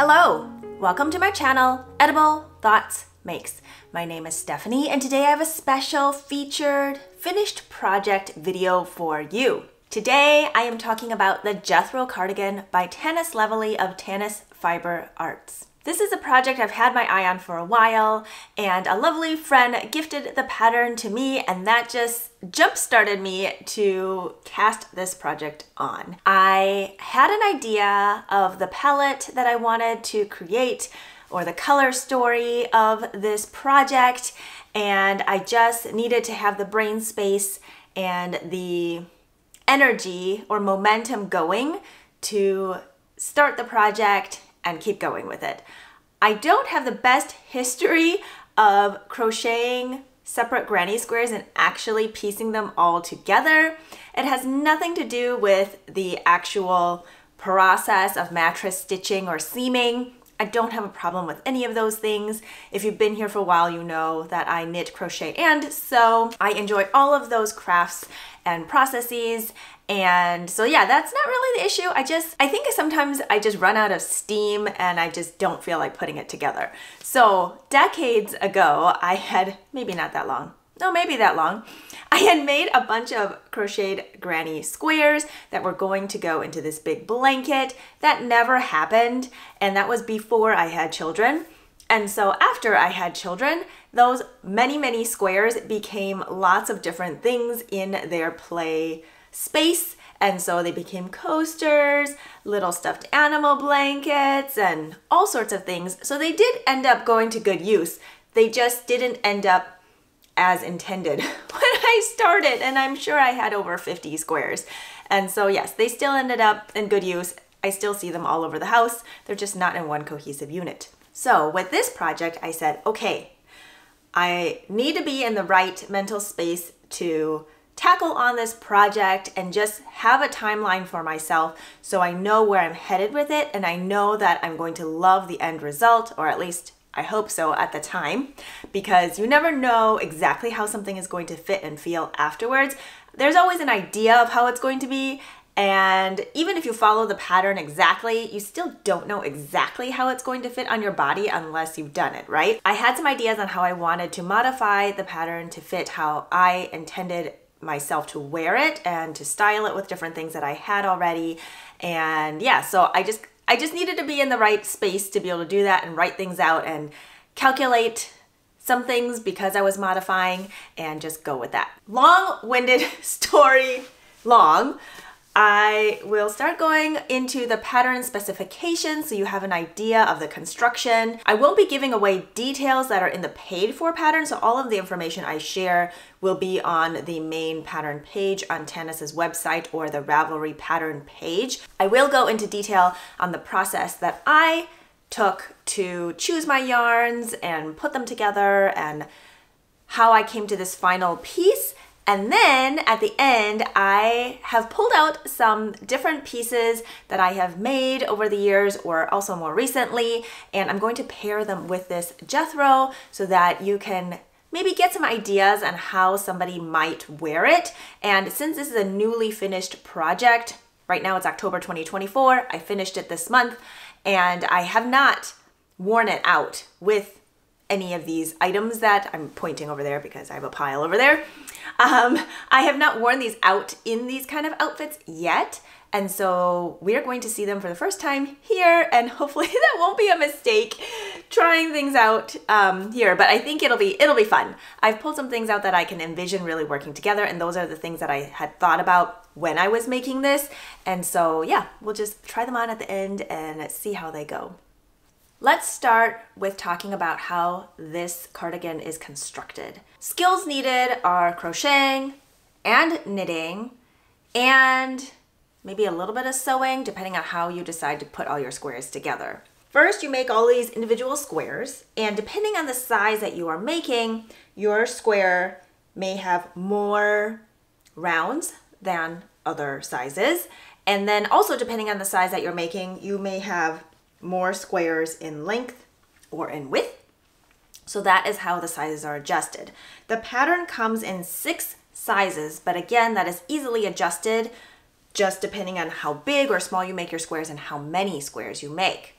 Hello, welcome to my channel, Edible Thoughts Makes. My name is Stephanie and today I have a special featured finished project video for you. Today I am talking about the Jethro cardigan by Tanis Levely of Tanis Fiber Arts. This is a project I've had my eye on for a while, and a lovely friend gifted the pattern to me, and that just jump-started me to cast this project on. I had an idea of the palette that I wanted to create, or the color story of this project, and I just needed to have the brain space and the energy or momentum going to start the project and keep going with it. I don't have the best history of crocheting separate granny squares and actually piecing them all together. It has nothing to do with the actual process of mattress stitching or seaming. I don't have a problem with any of those things. If you've been here for a while, you know that I knit, crochet, and sew. I enjoy all of those crafts and processes. And so yeah, that's not really the issue. I think sometimes I just run out of steam and I just don't feel like putting it together. So decades ago, I had, maybe not that long, no, maybe that long, I had made a bunch of crocheted granny squares that were going to go into this big blanket. That never happened, and that was before I had children. And so after I had children, those many squares became lots of different things in their play space. And so they became coasters, little stuffed animal blankets, and all sorts of things. So they did end up going to good use. They just didn't end up as intended when I started, and I'm sure I had over 50 squares. And so yes, they still ended up in good use. I still see them all over the house. They're just not in one cohesive unit. So with this project, I said, okay, I need to be in the right mental space to tackle on this project and just have a timeline for myself so I know where I'm headed with it, and I know that I'm going to love the end result, or at least I hope so at the time, because you never know exactly how something is going to fit and feel afterwards. There's always an idea of how it's going to be, and even if you follow the pattern exactly, you still don't know exactly how it's going to fit on your body unless you've done it, right? I had some ideas on how I wanted to modify the pattern to fit how I intended myself to wear it and to style it with different things that I had already. And yeah, so I just needed to be in the right space to be able to do that and write things out and calculate some things because I was modifying and just go with that. Long-winded story long. I will start going into the pattern specifications so you have an idea of the construction. I won't be giving away details that are in the paid for pattern, so all of the information I share will be on the main pattern page on Tanis's website or the Ravelry pattern page. I will go into detail on the process that I took to choose my yarns and put them together and how I came to this final piece. And then at the end, I have pulled out some different pieces that I have made over the years or also more recently, and I'm going to pair them with this Jethro so that you can maybe get some ideas on how somebody might wear it. And since this is a newly finished project, right now it's October 2024, I finished it this month, and I have not worn it out with any of these items that I'm pointing over there because I have a pile over there. I have not worn these out in these kind of outfits yet, and so we're going to see them for the first time here, and hopefully that won't be a mistake trying things out here, but I think it'll be fun. I've pulled some things out that I can envision really working together, and those are the things that I had thought about when I was making this, and so yeah, we'll just try them on at the end and see how they go. Let's start with talking about how this cardigan is constructed. Skills needed are crocheting and knitting and maybe a little bit of sewing depending on how you decide to put all your squares together. First, you make all these individual squares, and depending on the size that you are making, your square may have more rounds than other sizes. And then also depending on the size that you're making, you may have more squares in length or in width. So that is how the sizes are adjusted. The pattern comes in 6 sizes, but again, that is easily adjusted just depending on how big or small you make your squares and how many squares you make.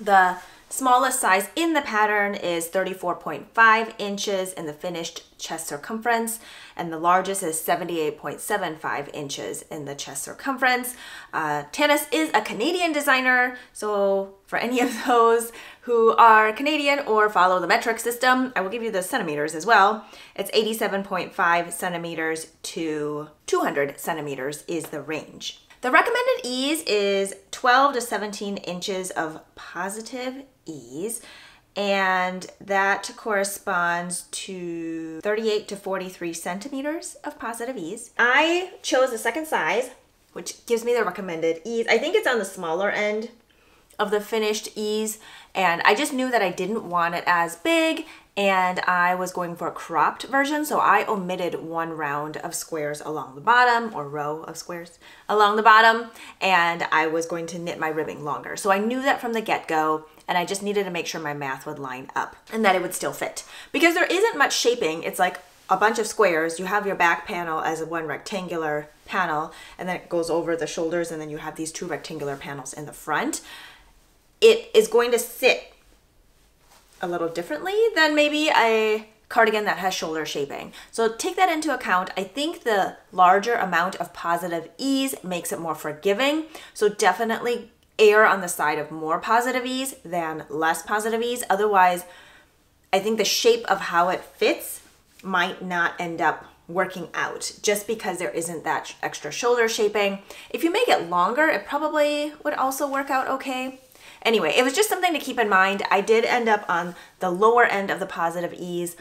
The smallest size in the pattern is 34.5 inches in the finished chest circumference, and the largest is 78.75 inches in the chest circumference. Tanis is a Canadian designer, so for any of those who are Canadian or follow the metric system, I will give you the centimeters as well. It's 87.5 centimeters to 200 centimeters is the range. The recommended ease is 12 to 17 inches of positive ease, and that corresponds to 38 to 43 centimeters of positive ease. I chose the second size, which gives me the recommended ease. I think it's on the smaller end of the finished ease, and I just knew that I didn't want it as big, and I was going for a cropped version, so I omitted one round of squares along the bottom, or row of squares along the bottom, and I was going to knit my ribbing longer. So I knew that from the get-go, and I just needed to make sure my math would line up and that it would still fit. Because there isn't much shaping, it's like a bunch of squares. You have your back panel as one rectangular panel, and then it goes over the shoulders, and then you have these two rectangular panels in the front. It is going to sit a little differently than maybe a cardigan that has shoulder shaping. So take that into account. I think the larger amount of positive ease makes it more forgiving. So definitely err on the side of more positive ease than less positive ease. Otherwise, I think the shape of how it fits might not end up working out just because there isn't that extra shoulder shaping. If you make it longer, it probably would also work out okay. Anyway, it was just something to keep in mind. I did end up on the lower end of the positive ease.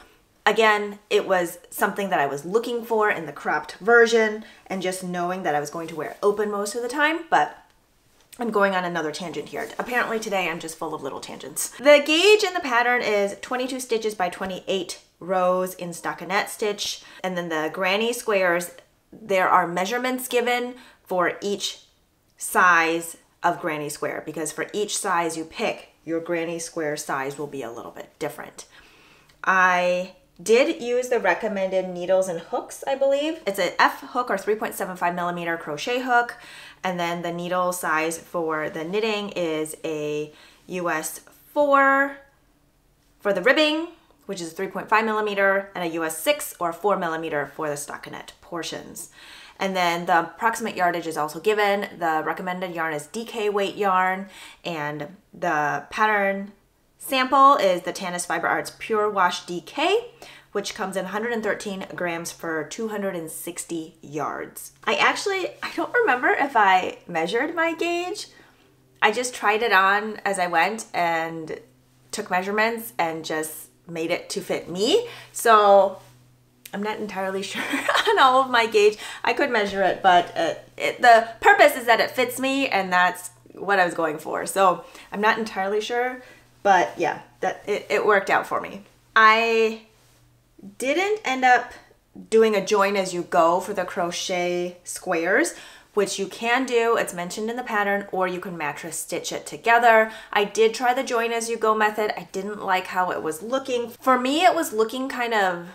Again, it was something that I was looking for in the cropped version, and just knowing that I was going to wear it open most of the time, but I'm going on another tangent here. Apparently today I'm just full of little tangents. The gauge in the pattern is 22 stitches by 28 rows in stockinette stitch, and then the granny squares, there are measurements given for each size of granny square, because for each size you pick, your granny square size will be a little bit different. I did use the recommended needles and hooks, I believe. It's an F hook or 3.75 millimeter crochet hook, and then the needle size for the knitting is a US 4 for the ribbing, which is 3.5 millimeter, and a US 6 or 4 millimeter for the stockinette portions. And then the approximate yardage is also given. The recommended yarn is DK weight yarn, and the pattern sample is the Tanis Fiber Arts Pure Wash DK, which comes in 113 grams for 260 yards. I don't remember if I measured my gauge. I just tried it on as I went and took measurements and just made it to fit me. So I'm not entirely sure on all of my gauge. I could measure it, but the purpose is that it fits me, and that's what I was going for. So I'm not entirely sure, but yeah, it worked out for me. I didn't end up doing a join as you go for the crochet squares, which you can do. It's mentioned in the pattern, or you can mattress stitch it together. I did try the join as you go method. I didn't like how it was looking. For me, it was looking kind of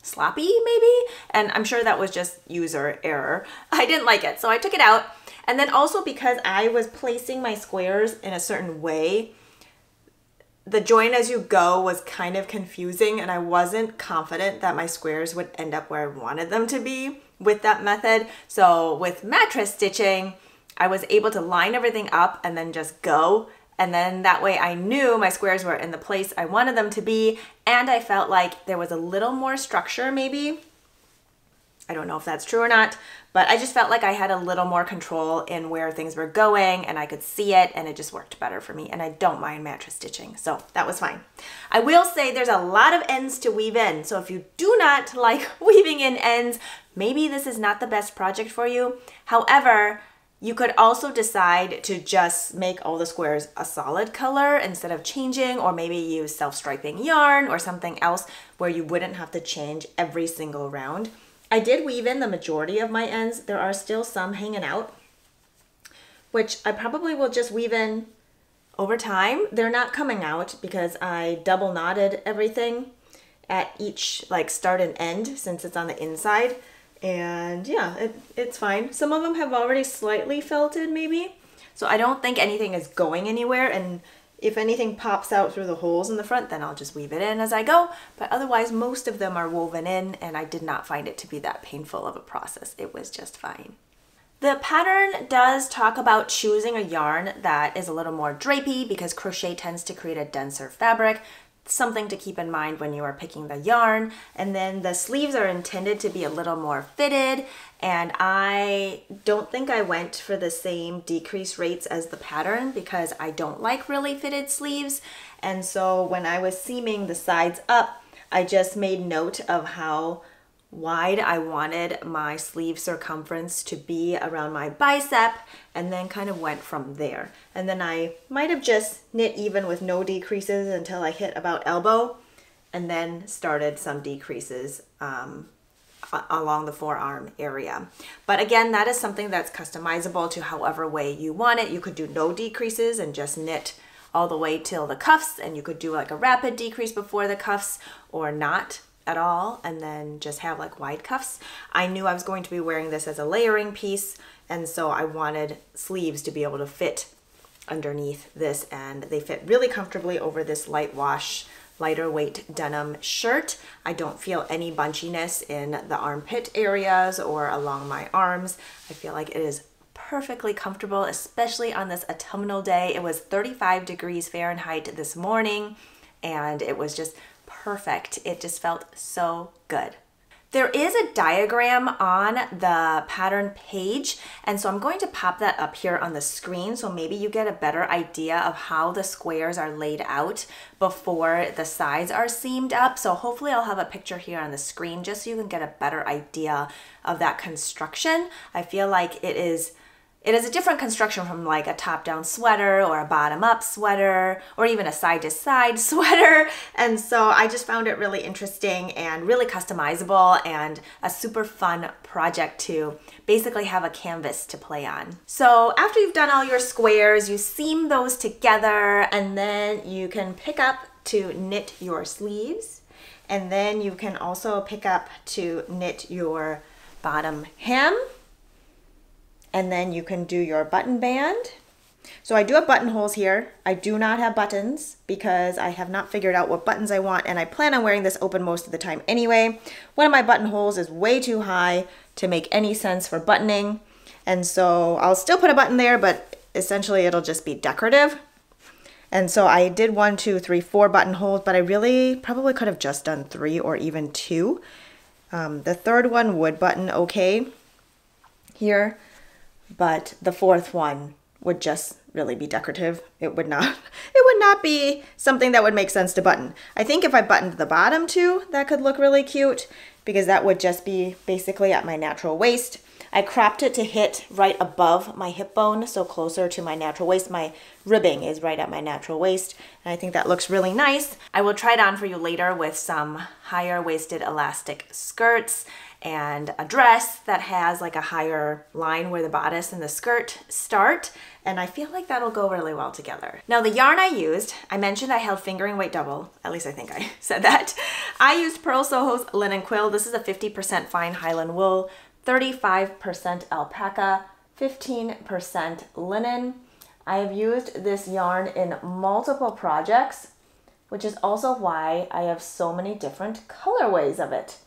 sloppy maybe, and I'm sure that was just user error. I didn't like it, so I took it out. And then also because I was placing my squares in a certain way, the join as you go was kind of confusing, and I wasn't confident that my squares would end up where I wanted them to be with that method. So with mattress stitching, I was able to line everything up and then just go. And then that way I knew my squares were in the place I wanted them to be, and I felt like there was a little more structure maybe. I don't know if that's true or not, but I just felt like I had a little more control in where things were going, and I could see it, and it just worked better for me. And I don't mind mattress stitching, so that was fine. I will say there's a lot of ends to weave in, so if you do not like weaving in ends, maybe this is not the best project for you. However, you could also decide to just make all the squares a solid color instead of changing, or maybe use self-striping yarn or something else where you wouldn't have to change every single round. I did weave in the majority of my ends. There are still some hanging out, which I probably will just weave in over time. They're not coming out because I double knotted everything at each like start and end since it's on the inside. And yeah, it's fine. Some of them have already slightly felted maybe. So I don't think anything is going anywhere, and If anything pops out through the holes in the front, then I'll just weave it in as I go. But otherwise, most of them are woven in, and I did not find it to be that painful of a process. It was just fine. The pattern does talk about choosing a yarn that is a little more drapey because crochet tends to create a denser fabric. Something to keep in mind when you are picking the yarn. And then the sleeves are intended to be a little more fitted, and I don't think I went for the same decrease rates as the pattern because I don't like really fitted sleeves. And so when I was seaming the sides up, I just made note of how wide I wanted my sleeve circumference to be around my bicep, and then kind of went from there. And then I might have just knit even with no decreases until I hit about elbow, and then started some decreases along the forearm area. But again, that is something that's customizable to however way you want it. You could do no decreases and just knit all the way till the cuffs, and you could do like a rapid decrease before the cuffs or not at all, and then just have like wide cuffs. I knew I was going to be wearing this as a layering piece, and so I wanted sleeves to be able to fit underneath this, and they fit really comfortably over this light wash, lighter weight denim shirt. I don't feel any bunchiness in the armpit areas or along my arms. I feel like it is perfectly comfortable, especially on this autumnal day. It was 35 degrees Fahrenheit this morning, and it was just perfect. It just felt so good. There is a diagram on the pattern page, and so I'm going to pop that up here on the screen so maybe you get a better idea of how the squares are laid out before the sides are seamed up. So hopefully I'll have a picture here on the screen just so you can get a better idea of that construction. I feel like it is a different construction from like a top-down sweater or a bottom-up sweater or even a side-to-side sweater. And so I just found it really interesting and really customizable and a super fun project to basically have a canvas to play on. So after you've done all your squares, you seam those together, and then you can pick up to knit your sleeves. And then you can also pick up to knit your bottom hem. And then you can do your button band. So I do have buttonholes here. I do not have buttons because I have not figured out what buttons I want, and I plan on wearing this open most of the time anyway. One of my buttonholes is way too high to make any sense for buttoning, and so I'll still put a button there, but essentially it'll just be decorative. And so I did 1, 2, 3, 4 buttonholes, but I really probably could have just done 3 or even 2. The third one would button okay here, but the fourth one would just really be decorative. It would not be something that would make sense to button. I think if I buttoned the bottom too, that could look really cute because that would just be basically at my natural waist. I cropped it to hit right above my hip bone, so closer to my natural waist. My ribbing is right at my natural waist, and I think that looks really nice. I will try it on for you later with some higher waisted elastic skirts and a dress that has like a higher line where the bodice and the skirt start, and I feel like that'll go really well together. Now the yarn I used, I mentioned I held fingering weight double, at least I think I said that. I used Purl Soho's linen quill. This is a 50% fine Highland wool, 35% alpaca, 15% linen. I have used this yarn in multiple projects, which is also why I have so many different colorways of it.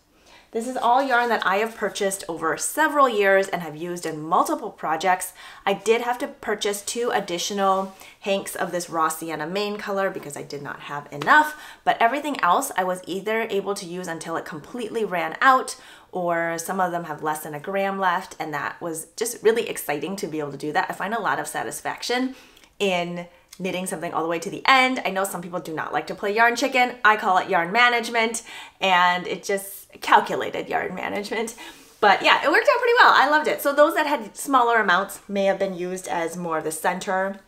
This is all yarn that I have purchased over several years and have used in multiple projects. I did have to purchase 2 additional hanks of this raw sienna main color because I did not have enough, but everything else I was either able to use until it completely ran out, or some of them have less than a gram left, and that was just really exciting to be able to do that. I find a lot of satisfaction in knitting something all the way to the end. I know some people do not like to play yarn chicken. I call it yarn management, and it just calculated yarn management. But yeah, it worked out pretty well. I loved it. So those that had smaller amounts may have been used as more of the center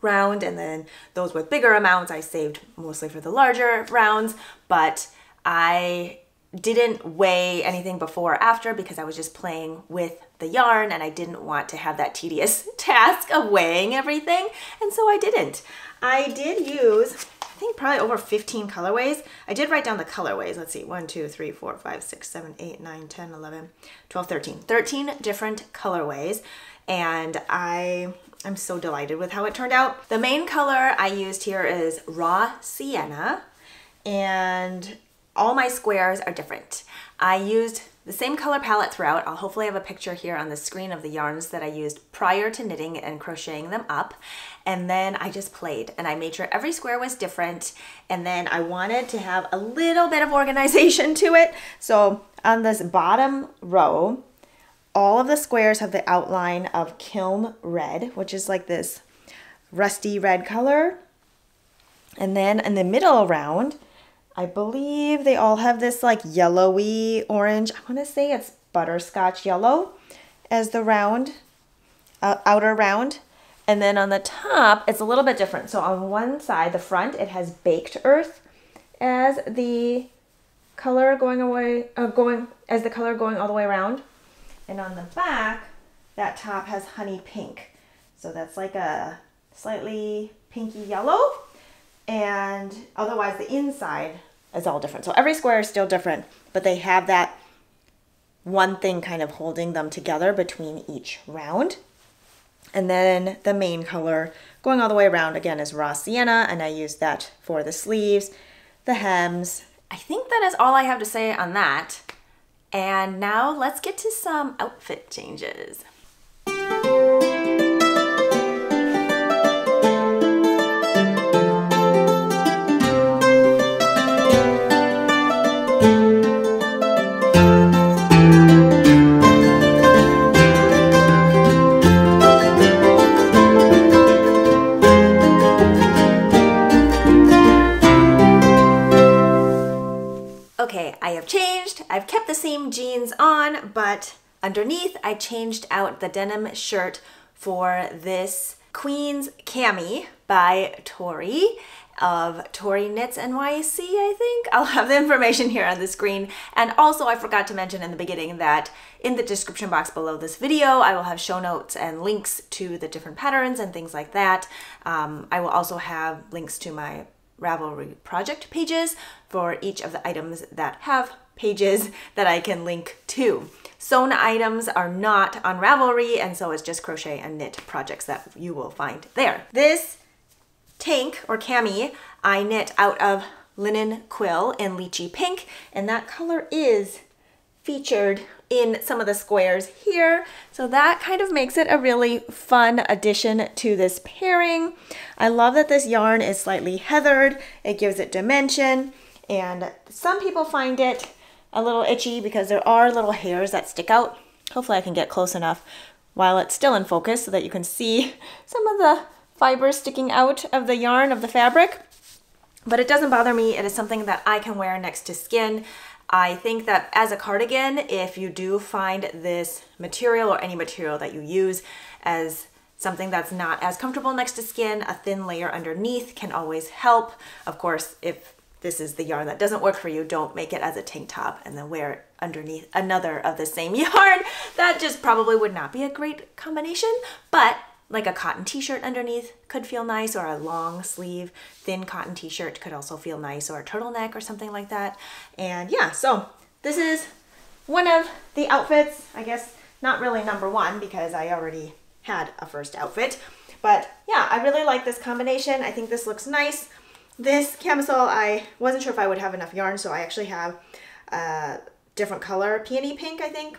round, and then those with bigger amounts I saved mostly for the larger rounds. But I didn't weigh anything before or after because I was just playing with the yarn and I didn't want to have that tedious task of weighing everything, and so I didn't. I did use, I think, probably over 15 colorways. I did write down the colorways. Let's see, 1, 2, 3, 4, 5, 6, 7, 8, 9, 10, 11, 12, 13. 13 different colorways, and I I'm so delighted with how it turned out. The main color I used here is Raw Sienna, and all my squares are different. I used the same color palette throughout. I'll hopefully have a picture here on the screen of the yarns that I used prior to knitting and crocheting them up. And then I just played and I made sure every square was different. And then I wanted to have a little bit of organization to it. So on this bottom row, all of the squares have the outline of Kiln Red, which is like this rusty red color. And then in the middle round, I believe they all have this like yellowy orange. I want to say it's butterscotch yellow as the round, outer round. And then on the top, it's a little bit different. So on one side, the front, it has Baked Earth as the color going away, as the color going all the way around. And on the back, that top has Honey Pink. So that's like a slightly pinky yellow. And otherwise the inside is all different. So every square is still different, but they have that one thing kind of holding them together between each round. And then the main color going all the way around again is Raw Sienna, and I used that for the sleeves, the hems. I think that is all I have to say on that. And now let's get to some outfit changes. Okay, I have changed. I've kept the same jeans on, but underneath I changed out the denim shirt for this Queen's Cami by Tori of Tori Knits NYC, I think. I'll have the information here on the screen. And also I forgot to mention in the beginning that in the description box below this video, I will have show notes and links to the different patterns and things like that. I will also have links to my Ravelry project pages for each of the items that have pages that I can link to. Sewn items are not on Ravelry, and so it's just crochet and knit projects that you will find there. This tank or cami I knit out of linen quill in lychee pink, and that color is featured in some of the squares here. So that kind of makes it a really fun addition to this pairing. I love that this yarn is slightly heathered. It gives it dimension, and some people find it a little itchy because there are little hairs that stick out. Hopefully I can get close enough while it's still in focus so that you can see some of the fibers sticking out of the yarn of the fabric. But it doesn't bother me. It is something that I can wear next to skin. I think that as a cardigan, if you do find this material or any material that you use as something that's not as comfortable next to skin, a thin layer underneath can always help. Of course, if this is the yarn that doesn't work for you, don't make it as a tank top and then wear it underneath another of the same yarn. That just probably would not be a great combination, but like a cotton t-shirt underneath could feel nice, or a long sleeve thin cotton t-shirt could also feel nice, or a turtleneck or something like that. And yeah, so this is one of the outfits. I guess not really number one because I already had a first outfit, but yeah, I really like this combination. I think this looks nice. This camisole, I wasn't sure if I would have enough yarn, so I actually have a different color, peony pink, I think,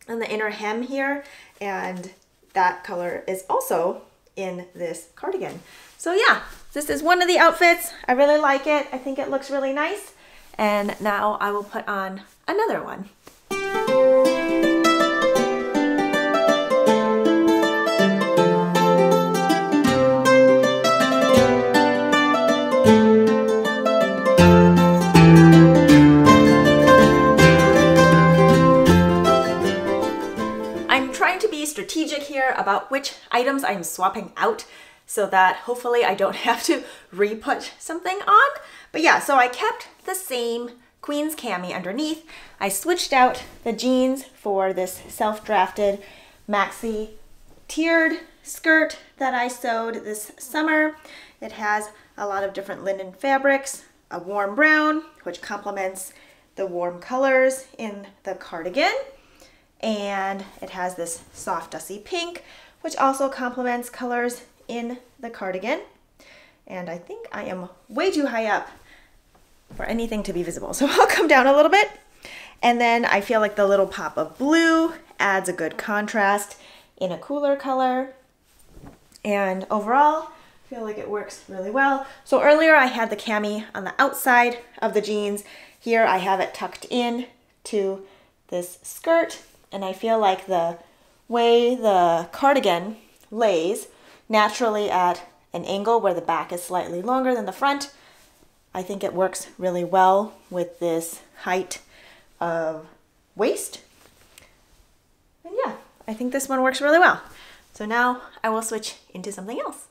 on the inner hem here, and that color is also in this cardigan. So yeah, this is one of the outfits. I really like it. I think it looks really nice. And now I will put on another one. Strategic here about which items I'm swapping out so that hopefully I don't have to re-put something on. But yeah, so I kept the same Queen's Cami underneath. I switched out the jeans for this self-drafted maxi tiered skirt that I sewed this summer. It has a lot of different linen fabrics, a warm brown, which complements the warm colors in the cardigan. And it has this soft dusty pink, which also complements colors in the cardigan. And I think I am way too high up for anything to be visible. So I'll come down a little bit. And then I feel like the little pop of blue adds a good contrast in a cooler color. And overall, I feel like it works really well. So earlier I had the cami on the outside of the jeans. Here I have it tucked in to this skirt. And I feel like the way the cardigan lays naturally at an angle where the back is slightly longer than the front, I think it works really well with this height of waist. And yeah, I think this one works really well. So now I will switch into something else.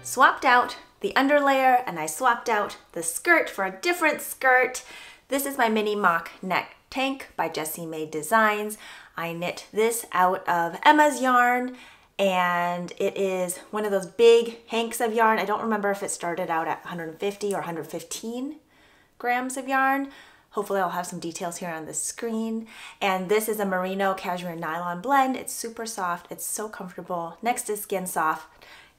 Swapped out the underlayer and I swapped out the skirt for a different skirt. This is my mini mock neck tank by Jessie Made Designs. I knit this out of Emma's yarn and it is one of those big hanks of yarn. I don't remember if it started out at 150 or 115 grams of yarn. Hopefully I'll have some details here on the screen. And this is a merino cashmere nylon blend. It's super soft, it's so comfortable, next to skin soft.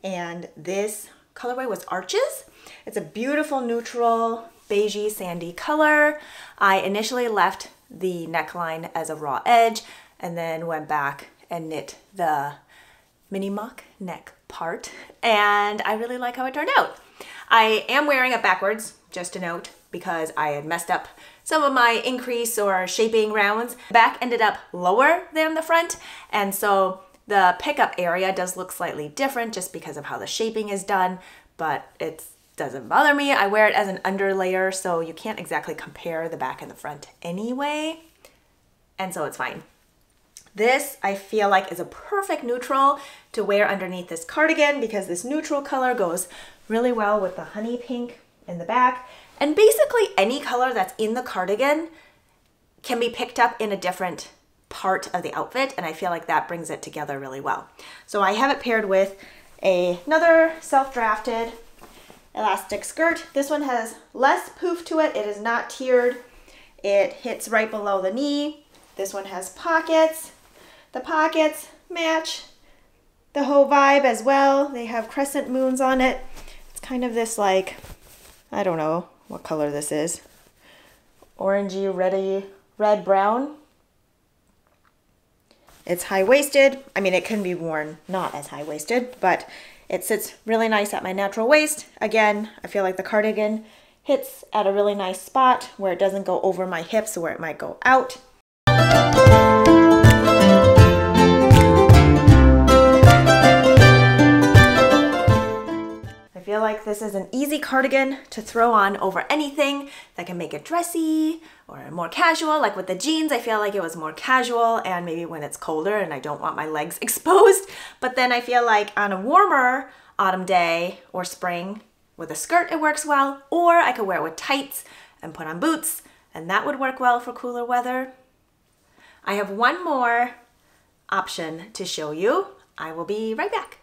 And this colorway was Arches. It's a beautiful neutral beigey sandy color. I initially left the neckline as a raw edge and then went back and knit the mini mock neck part, and I really like how it turned out. I am wearing it backwards, just a note, because I had messed up some of my increase or shaping rounds. Back ended up lower than the front, and so the pickup area does look slightly different just because of how the shaping is done, but it doesn't bother me. I wear it as an underlayer, so you can't exactly compare the back and the front anyway, and so it's fine. This, I feel like, is a perfect neutral to wear underneath this cardigan because this neutral color goes really well with the honey pink in the back. And basically any color that's in the cardigan can be picked up in a different part of the outfit, and I feel like that brings it together really well. So I have it paired with another self-drafted elastic skirt. This one has less poof to it. It is not tiered. It hits right below the knee. This one has pockets. The pockets match the whole vibe as well. They have crescent moons on it. It's kind of this, like, I don't know what color this is. Orangey, reddy, red brown. It's high-waisted. I mean, it can be worn not as high-waisted, but it sits really nice at my natural waist. Again, I feel like the cardigan hits at a really nice spot where it doesn't go over my hips where it might go out. I feel like this is an easy cardigan to throw on over anything that can make it dressy or more casual. Like with the jeans, I feel like it was more casual, and maybe when it's colder and I don't want my legs exposed. But then I feel like on a warmer autumn day or spring with a skirt, it works well. Or I could wear it with tights and put on boots, and that would work well for cooler weather. I have one more option to show you. I will be right back.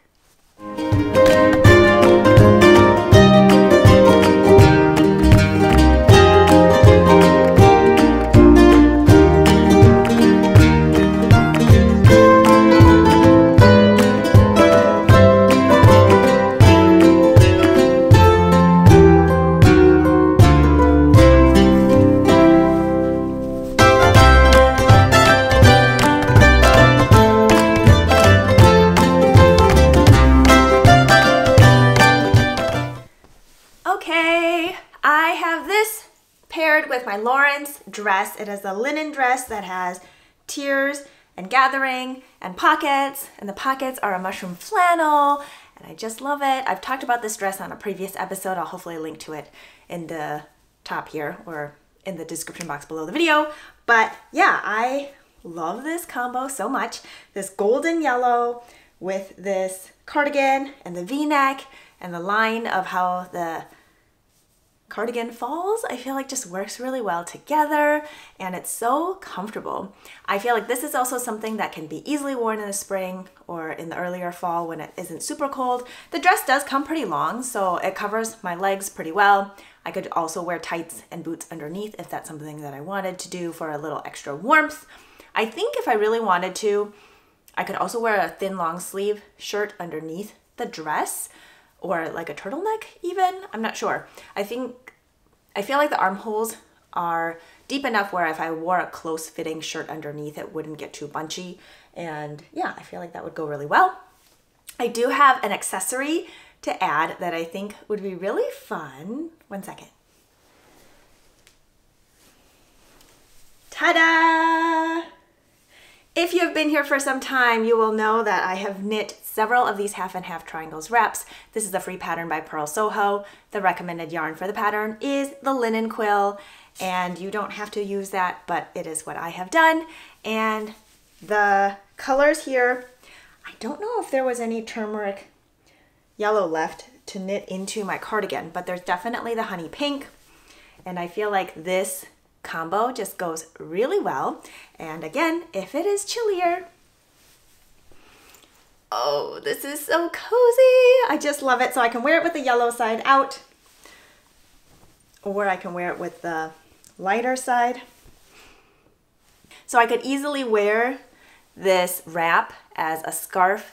With my Lawrence dress. It is a linen dress that has tiers and gathering and pockets, and the pockets are a mushroom flannel, and I just love it. I've talked about this dress on a previous episode. I'll hopefully link to it in the top here or in the description box below the video. But yeah, I love this combo so much. This golden yellow with this cardigan and the V-neck and the line of how the cardigan falls, I feel like just works really well together, and it's so comfortable. I feel like this is also something that can be easily worn in the spring or in the earlier fall when it isn't super cold. The dress does come pretty long, so it covers my legs pretty well. I could also wear tights and boots underneath if that's something that I wanted to do for a little extra warmth. I think if I really wanted to, I could also wear a thin long sleeve shirt underneath the dress, or like a turtleneck even. I'm not sure. I feel like the armholes are deep enough where if I wore a close fitting shirt underneath, it wouldn't get too bunchy. And yeah, I feel like that would go really well. I do have an accessory to add that I think would be really fun. One second. Ta-da! If you've been here for some time, you will know that I have knit several of these half and half triangles wraps. This is a free pattern by Purl Soho. The recommended yarn for the pattern is the linen quill, and you don't have to use that, but it is what I have done. And the colors here, I don't know if there was any turmeric yellow left to knit into my cardigan, but there's definitely the honey pink, and I feel like this combo just goes really well. And again, if it is chillier, oh, this is so cozy. I just love it. So I can wear it with the yellow side out, or I can wear it with the lighter side. So I could easily wear this wrap as a scarf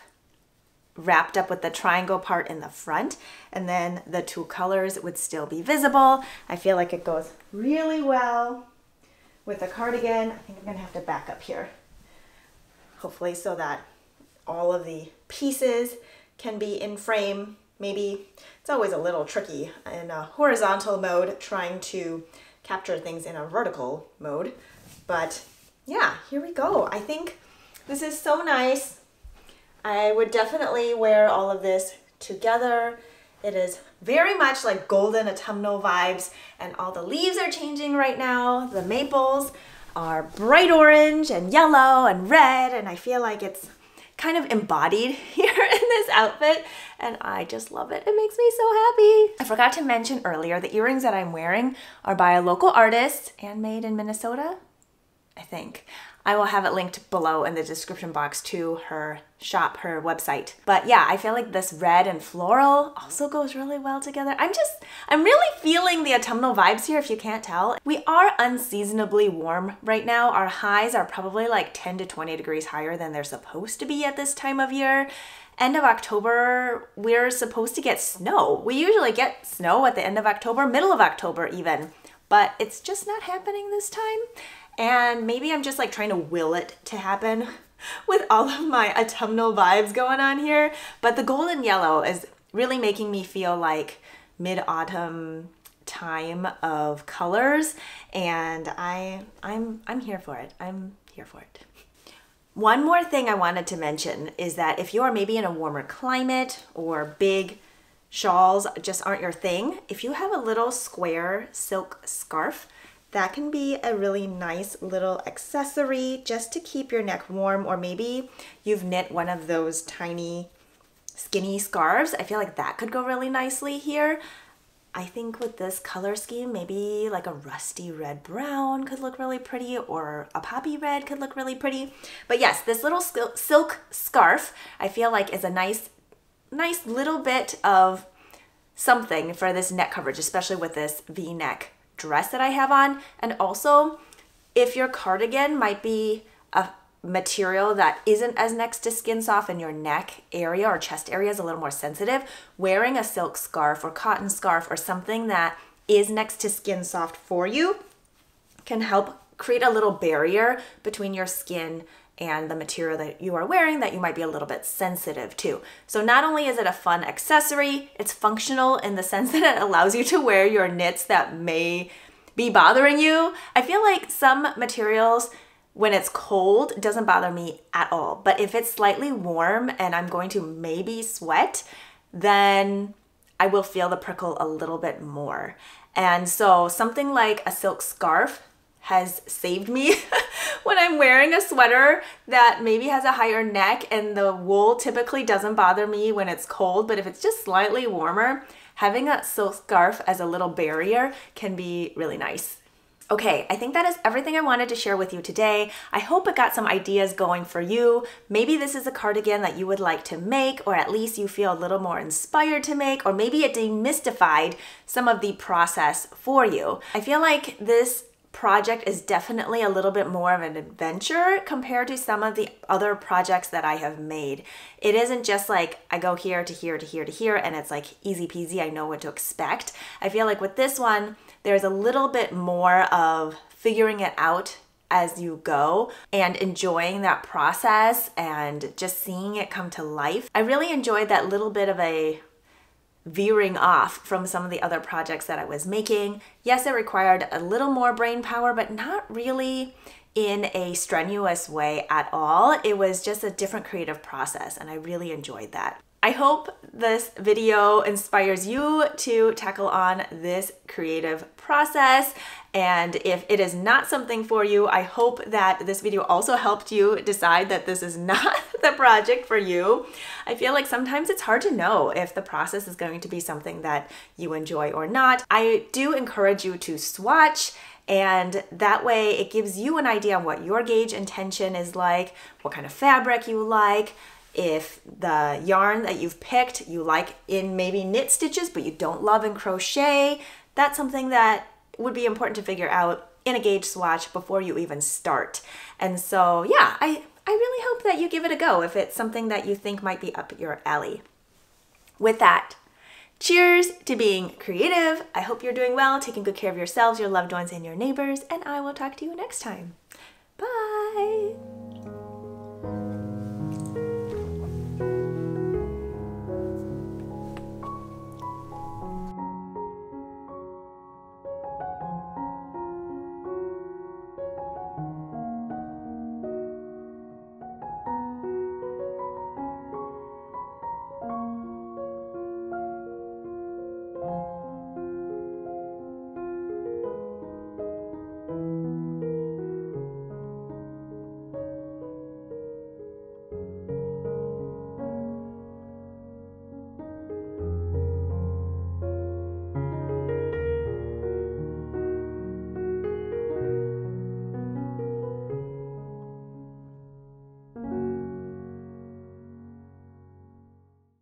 wrapped up with the triangle part in the front, and then the two colors would still be visible. I feel like it goes really well with the cardigan. I think I'm gonna have to back up here, hopefully, so that all of the pieces can be in frame. Maybe it's always a little tricky in a horizontal mode trying to capture things in a vertical mode, but yeah, here we go. I think this is so nice. I would definitely wear all of this together. It is very much like golden autumnal vibes, and all the leaves are changing right now. The maples are bright orange and yellow and red, and I feel like it's kind of embodied here in this outfit, and I just love it. It makes me so happy. I forgot to mention earlier, the earrings that I'm wearing are by a local artist and made in Minnesota, I think. I will have it linked below in the description box to her shop, her website. But yeah, I feel like this red and floral also goes really well together. I'm really feeling the autumnal vibes here, if you can't tell. We are unseasonably warm right now. Our highs are probably like 10 to 20 degrees higher than they're supposed to be at this time of year. End of October, we're supposed to get snow. We usually get snow at the end of October, middle of October even, but it's just not happening this time. And maybe I'm just like trying to will it to happen with all of my autumnal vibes going on here. But the golden yellow is really making me feel like mid-autumn time of colors, and I'm here for it. I'm here for it. One more thing I wanted to mention is that if you are maybe in a warmer climate or big shawls just aren't your thing, if you have a little square silk scarf, that can be a really nice little accessory just to keep your neck warm, or maybe you've knit one of those tiny skinny scarves. I feel like that could go really nicely here. I think with this color scheme, maybe like a rusty red brown could look really pretty, or a poppy red could look really pretty. But yes, this little silk scarf I feel like is a nice little bit of something for this neck coverage, especially with this V-neck dress that I have on. And also, if your cardigan might be a material that isn't as next to skin soft and your neck area or chest area is a little more sensitive, wearing a silk scarf or cotton scarf or something that is next to skin soft for you can help create a little barrier between your skin and the material that you are wearing that you might be a little bit sensitive to. So not only is it a fun accessory, it's functional in the sense that it allows you to wear your knits that may be bothering you. I feel like some materials, when it's cold, it doesn't bother me at all. But if it's slightly warm and I'm going to maybe sweat, then I will feel the prickle a little bit more. And so something like a silk scarf has saved me when I'm wearing a sweater that maybe has a higher neck, and the wool typically doesn't bother me when it's cold, but if it's just slightly warmer, having a silk scarf as a little barrier can be really nice. Okay, I think that is everything I wanted to share with you today. I hope it got some ideas going for you. Maybe this is a cardigan that you would like to make, or at least you feel a little more inspired to make, or maybe it demystified some of the process for you. I feel like this project is definitely a little bit more of an adventure compared to some of the other projects that I have made. It isn't just like I go here to here to here to here and it's like easy peasy, I know what to expect. I feel like with this one, there's a little bit more of figuring it out as you go and enjoying that process and just seeing it come to life. I really enjoyed that little bit of a veering off from some of the other projects that I was making. Yes, it required a little more brain power, but not really in a strenuous way at all. It was just a different creative process, and I really enjoyed that. I hope this video inspires you to tackle on this creative process. And if it is not something for you, I hope that this video also helped you decide that this is not the project for you. I feel like sometimes it's hard to know if the process is going to be something that you enjoy or not. I do encourage you to swatch, and that way it gives you an idea on what your gauge intention is like, what kind of fabric you like, if the yarn that you've picked you like in maybe knit stitches but you don't love in crochet. That's something that would be important to figure out in a gauge swatch before you even start. And so yeah, I really hope that you give it a go if it's something that you think might be up your alley. With that, cheers to being creative. I hope you're doing well, taking good care of yourselves, your loved ones, and your neighbors, and I will talk to you next time. Bye!